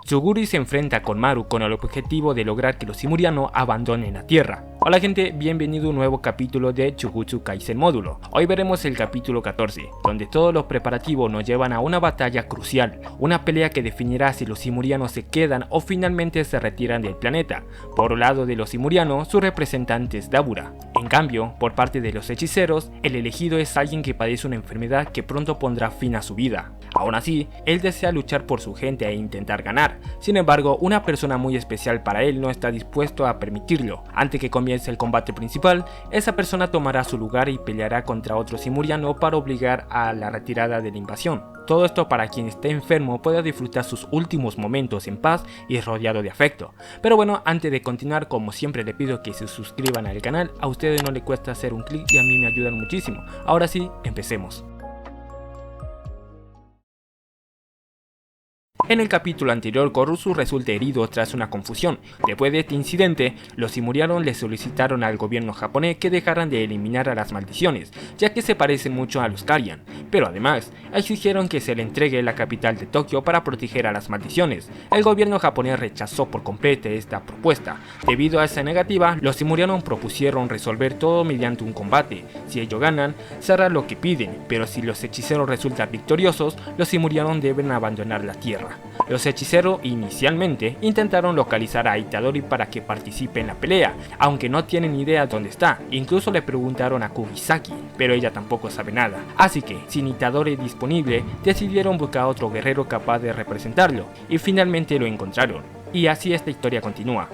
Suguri se enfrenta con Maru con el objetivo de lograr que los Simuriano abandonen la Tierra. Hola gente, bienvenido a un nuevo capítulo de Jujutsu Kaisen Módulo. Hoy veremos el capítulo 14, donde todos los preparativos nos llevan a una batalla crucial, una pelea que definirá si los Simurianos se quedan o finalmente se retiran del planeta. Por el lado de los Simurianos, su representante es Dabura. En cambio, por parte de los hechiceros, el elegido es alguien que padece una enfermedad que pronto pondrá fin a su vida. Aún así, él desea luchar por su gente e intentar ganar. Sin embargo, una persona muy especial para él no está dispuesto a permitirlo. Antes que comience el combate principal, esa persona tomará su lugar y peleará contra otro Simuriano para obligar a la retirada de la invasión. Todo esto para quien esté enfermo pueda disfrutar sus últimos momentos en paz y rodeado de afecto. Pero bueno, antes de continuar, como siempre le pido que se suscriban al canal, a ustedes no les cuesta hacer un clic y a mí me ayudan muchísimo. Ahora sí, empecemos. En el capítulo anterior, Korosu resulta herido tras una confusión. Después de este incidente, los Simurianos le solicitaron al gobierno japonés que dejaran de eliminar a las maldiciones, ya que se parecen mucho a los Karian, pero además exigieron que se le entregue la capital de Tokio para proteger a las maldiciones. El gobierno japonés rechazó por completo esta propuesta. Debido a esa negativa, los Simurianos propusieron resolver todo mediante un combate. Si ellos ganan, se hará lo que piden, pero si los hechiceros resultan victoriosos, los Simurianos deben abandonar la tierra. Los hechiceros inicialmente intentaron localizar a Itadori para que participe en la pelea, aunque no tienen idea dónde está. Incluso le preguntaron a Kugisaki, pero ella tampoco sabe nada. Así que, sin Itadori disponible, decidieron buscar otro guerrero capaz de representarlo, y finalmente lo encontraron. Y así esta historia continúa.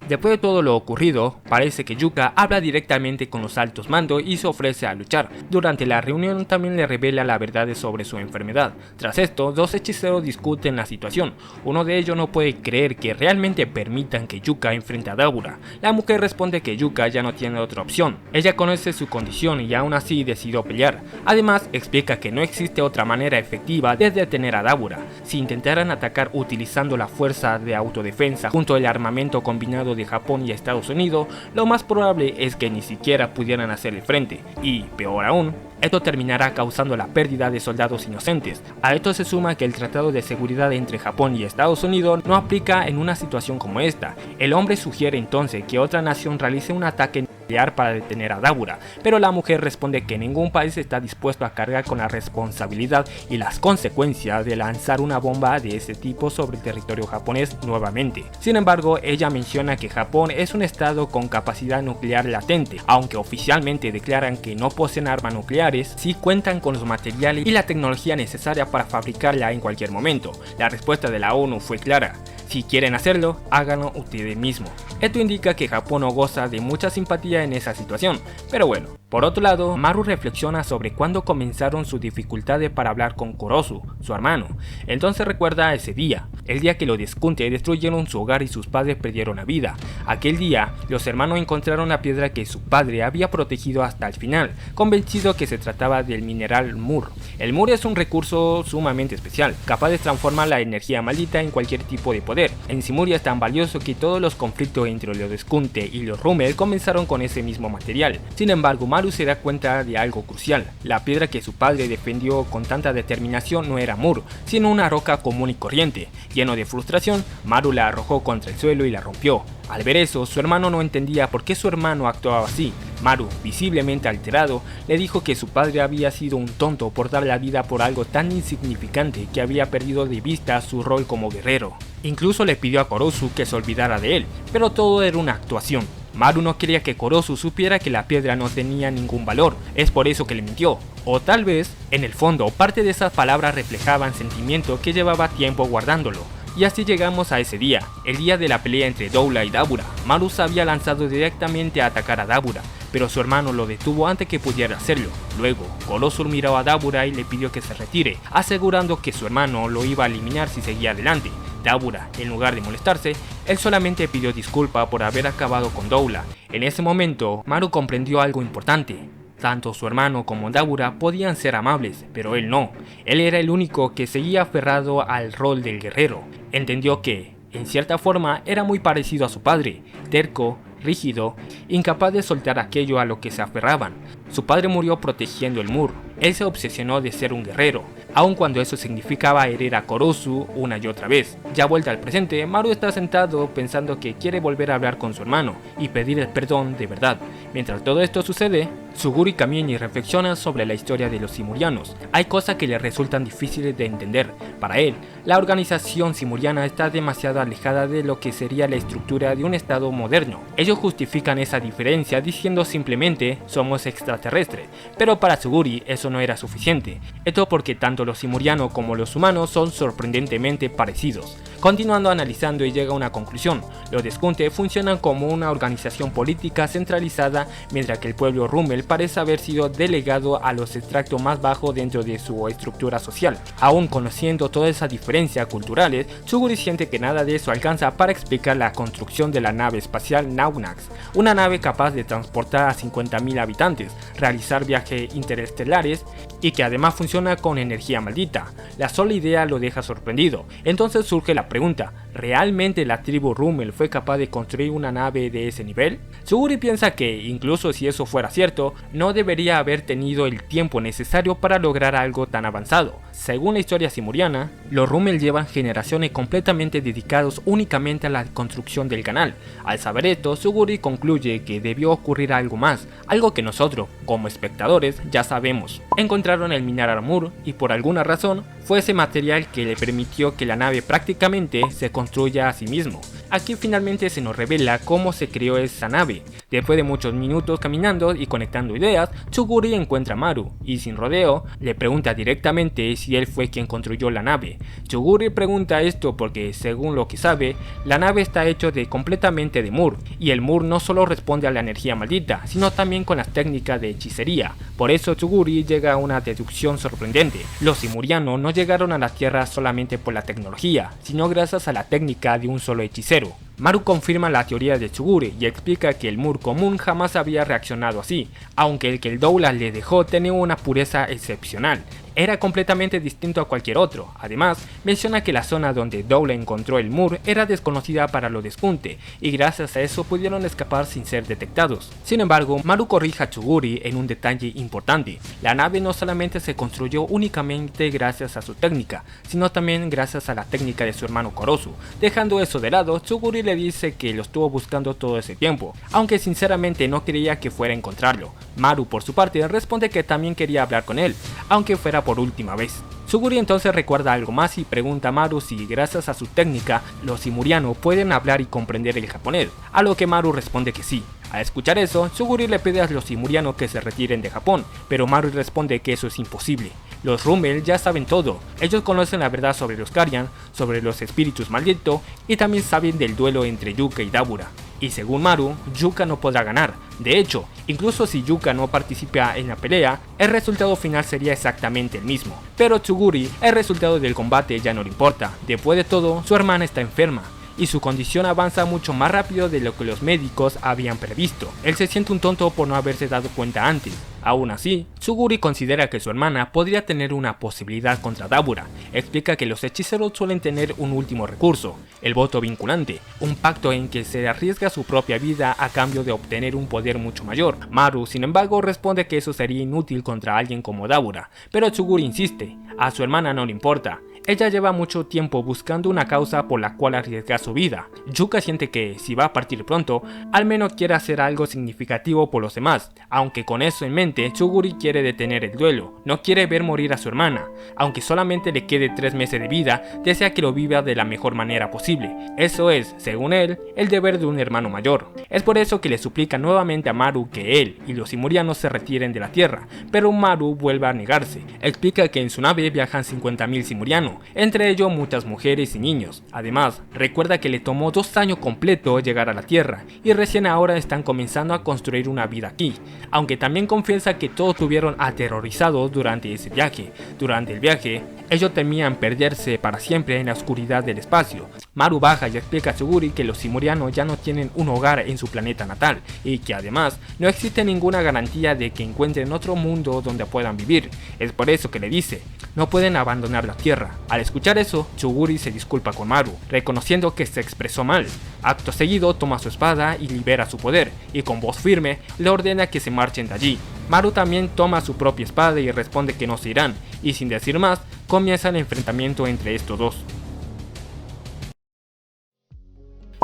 Después de todo lo ocurrido, parece que Yuka habla directamente con los altos mandos y se ofrece a luchar. Durante la reunión también le revela la verdad sobre su enfermedad. Tras esto, dos hechiceros discuten la situación. Uno de ellos no puede creer que realmente permitan que Yuka enfrente a Dabura. La mujer responde que Yuka ya no tiene otra opción. Ella conoce su condición y aún así decidió pelear. Además, explica que no existe otra manera efectiva de detener a Dabura. Si intentaran atacar utilizando la fuerza de autodefensa junto al armamento combinado de Japón y Estados Unidos, lo más probable es que ni siquiera pudieran hacerle frente, y peor aún, esto terminará causando la pérdida de soldados inocentes. A esto se suma que el tratado de seguridad entre Japón y Estados Unidos no aplica en una situación como esta. El hombre sugiere entonces que otra nación realice un ataque nuclear para detener a Dabura, pero la mujer responde que ningún país está dispuesto a cargar con la responsabilidad y las consecuencias de lanzar una bomba de ese tipo sobre el territorio japonés nuevamente. Sin embargo, ella menciona que Japón es un estado con capacidad nuclear latente, aunque oficialmente declaran que no poseen armas nucleares, sí cuentan con los materiales y la tecnología necesaria para fabricarla en cualquier momento. La respuesta de la ONU fue clara: si quieren hacerlo, háganlo ustedes mismos. Esto indica que Japón no goza de mucha simpatía en esa situación, pero bueno. Por otro lado, Maru reflexiona sobre cuándo comenzaron sus dificultades para hablar con Korosu, su hermano. Entonces recuerda ese día, el día que los Deskunte destruyeron su hogar y sus padres perdieron la vida. Aquel día, los hermanos encontraron la piedra que su padre había protegido hasta el final, convencido que se trataba del mineral Mur. El Mur es un recurso sumamente especial, capaz de transformar la energía maldita en cualquier tipo de poder. En Simuria es tan valioso que todos los conflictos entre los Deskunte y los Rummel comenzaron con ese mismo material. Sin embargo, Maru se da cuenta de algo crucial: la piedra que su padre defendió con tanta determinación no era Mur, sino una roca común y corriente. Lleno de frustración, Maru la arrojó contra el suelo y la rompió. Al ver eso, su hermano no entendía por qué su hermano actuaba así. Maru, visiblemente alterado, le dijo que su padre había sido un tonto por dar la vida por algo tan insignificante que había perdido de vista su rol como guerrero. Incluso le pidió a Korosu que se olvidara de él, pero todo era una actuación. Maru no quería que Korosu supiera que la piedra no tenía ningún valor, es por eso que le mintió. O tal vez, en el fondo, parte de esas palabras reflejaban sentimiento que llevaba tiempo guardándolo. Y así llegamos a ese día, el día de la pelea entre Doula y Dabura. Maru se había lanzado directamente a atacar a Dabura, pero su hermano lo detuvo antes que pudiera hacerlo. Luego, Korosu miró a Dabura y le pidió que se retire, asegurando que su hermano lo iba a eliminar si seguía adelante. Dabura, en lugar de molestarse, él solamente pidió disculpas por haber acabado con Doula. En ese momento, Maru comprendió algo importante. Tanto su hermano como Dabura podían ser amables, pero él no. Él era el único que seguía aferrado al rol del guerrero. Entendió que, en cierta forma, era muy parecido a su padre, terco, rígido, incapaz de soltar aquello a lo que se aferraban. Su padre murió protegiendo el Mur. Él se obsesionó de ser un guerrero. aun cuando eso significaba herir a Korosu una y otra vez. Ya vuelta al presente, Maru está sentado pensando que quiere volver a hablar con su hermano y pedir el perdón de verdad. Mientras todo esto sucede, Suguri camina y reflexiona sobre la historia de los simurianos. Hay cosas que le resultan difíciles de entender. Para él, la organización simuriana está demasiado alejada de lo que sería la estructura de un estado moderno. Ellos justifican esa diferencia diciendo simplemente somos extraterrestres, pero para Suguri eso no era suficiente. Esto porque tanto los simurianos como los humanos son sorprendentemente parecidos. Continuando analizando y llega a una conclusión, los Deskunte funcionan como una organización política centralizada, mientras que el pueblo Rummel parece haber sido delegado a los extractos más bajos dentro de su estructura social. Aún conociendo toda esa diferencia culturales, Suguri siente que nada de eso alcanza para explicar la construcción de la nave espacial Naunax, una nave capaz de transportar a 50.000 habitantes, realizar viajes interestelares y que además funciona con energía maldita. La sola idea lo deja sorprendido. Entonces surge la pregunta, ¿realmente la tribu Rummel fue capaz de construir una nave de ese nivel? Suguri piensa que, incluso si eso fuera cierto, no debería haber tenido el tiempo necesario para lograr algo tan avanzado. Según la historia simuriana, los Rummel llevan generaciones completamente dedicados únicamente a la construcción del canal. Al saber esto, Suguri concluye que debió ocurrir algo más, algo que nosotros, como espectadores, ya sabemos. Encontraron el mineral Amur y por alguna razón fue ese material que le permitió que la nave prácticamente se construya a sí mismo. Aquí finalmente se nos revela cómo se creó esa nave. Después de muchos minutos caminando y conectando ideas, Suguri encuentra a Maru y sin rodeo le pregunta directamente si él fue quien construyó la nave. Suguri pregunta esto porque, según lo que sabe, la nave está hecha completamente de Mur, y el Mur no solo responde a la energía maldita, sino también con las técnicas de hechicería. Por eso Suguri llega a una deducción sorprendente. Los simurianos no llegaron a la Tierra solamente por la tecnología, sino gracias a la técnica de un solo hechicero. Maru confirma la teoría de Suguri y explica que el Mur común jamás había reaccionado así, aunque el que el Douglas le dejó tenía una pureza excepcional. Era completamente distinto a cualquier otro. Además, menciona que la zona donde Douglas encontró el Mur era desconocida para los Deskunte, y gracias a eso pudieron escapar sin ser detectados. Sin embargo, Maru corrige a Suguri en un detalle importante. La nave no solamente se construyó únicamente gracias a su técnica, sino también gracias a la técnica de su hermano Korosu. Dejando eso de lado, Suguri le dice que lo estuvo buscando todo ese tiempo, aunque sinceramente no creía que fuera a encontrarlo. Maru, por su parte, responde que también quería hablar con él, aunque fuera por última vez. Suguri entonces recuerda algo más y pregunta a Maru si gracias a su técnica los simurianos pueden hablar y comprender el japonés, a lo que Maru responde que sí. Al escuchar eso, Suguri le pide a los simurianos que se retiren de Japón, pero Maru responde que eso es imposible. Los Rummel ya saben todo, ellos conocen la verdad sobre los Karian, sobre los espíritus malditos y también saben del duelo entre Yuka y Dabura. Y según Maru, Yuka no podrá ganar. De hecho, incluso si Yuka no participa en la pelea, el resultado final sería exactamente el mismo. Pero Suguri, el resultado del combate ya no le importa. Después de todo, su hermana está enferma y su condición avanza mucho más rápido de lo que los médicos habían previsto. Él se siente un tonto por no haberse dado cuenta antes. Aún así, Suguri considera que su hermana podría tener una posibilidad contra Dabura. Explica que los hechiceros suelen tener un último recurso, el voto vinculante, un pacto en que se arriesga su propia vida a cambio de obtener un poder mucho mayor. Maru, sin embargo, responde que eso sería inútil contra alguien como Dabura, pero Suguri insiste, a su hermana no le importa. Ella lleva mucho tiempo buscando una causa por la cual arriesgar su vida. Yuka siente que, si va a partir pronto, al menos quiere hacer algo significativo por los demás. Aunque con eso en mente, Suguri quiere detener el duelo. No quiere ver morir a su hermana. Aunque solamente le quede 3 meses de vida, desea que lo viva de la mejor manera posible. Eso es, según él, el deber de un hermano mayor. Es por eso que le suplica nuevamente a Maru que él y los simurianos se retiren de la Tierra, pero Maru vuelve a negarse. Explica que en su nave viajan 50.000 simurianos, entre ellos muchas mujeres y niños. Además, recuerda que le tomó 2 años completos llegar a la Tierra y recién ahora están comenzando a construir una vida aquí, aunque también confiesa que todos estuvieron aterrorizados durante ese viaje. Durante el viaje, ellos temían perderse para siempre en la oscuridad del espacio. Maru baja y explica a Suguri que los simurianos ya no tienen un hogar en su planeta natal y que además no existe ninguna garantía de que encuentren otro mundo donde puedan vivir. Es por eso que le dice, no pueden abandonar la Tierra. Al escuchar eso, Suguri se disculpa con Maru, reconociendo que se expresó mal. Acto seguido toma su espada y libera su poder, y con voz firme le ordena que se marchen de allí. Maru también toma su propia espada y responde que no se irán, y sin decir más, comienza el enfrentamiento entre estos dos.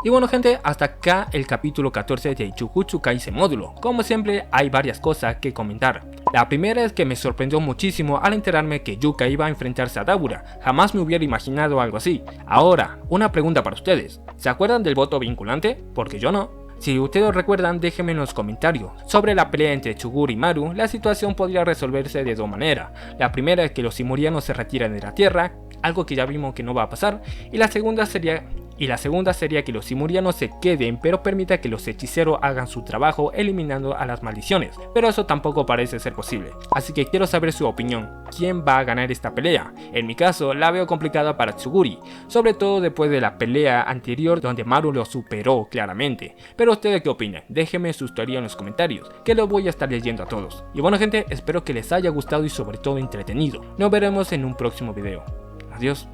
Y bueno gente, hasta acá el capítulo 14 de Jujutsu Kaisen módulo. Como siempre hay varias cosas que comentar. La primera es que me sorprendió muchísimo al enterarme que Yuka iba a enfrentarse a Dabura. Jamás me hubiera imaginado algo así. Ahora, una pregunta para ustedes. ¿Se acuerdan del voto vinculante? Porque yo no. Si ustedes recuerdan, déjenme en los comentarios. Sobre la pelea entre Toguro y Maru, la situación podría resolverse de dos maneras. La primera es que los simurianos se retiran de la Tierra, algo que ya vimos que no va a pasar, y la segunda sería que los simurianos se queden pero permita que los hechiceros hagan su trabajo eliminando a las maldiciones, pero eso tampoco parece ser posible, así que quiero saber su opinión. ¿Quién va a ganar esta pelea? En mi caso la veo complicada para Toguro, sobre todo después de la pelea anterior donde Maru lo superó claramente, pero ustedes qué opinan, déjenme sus teorías en los comentarios, que los voy a estar leyendo a todos. Y bueno gente, espero que les haya gustado y sobre todo entretenido. Nos veremos en un próximo video. Adiós.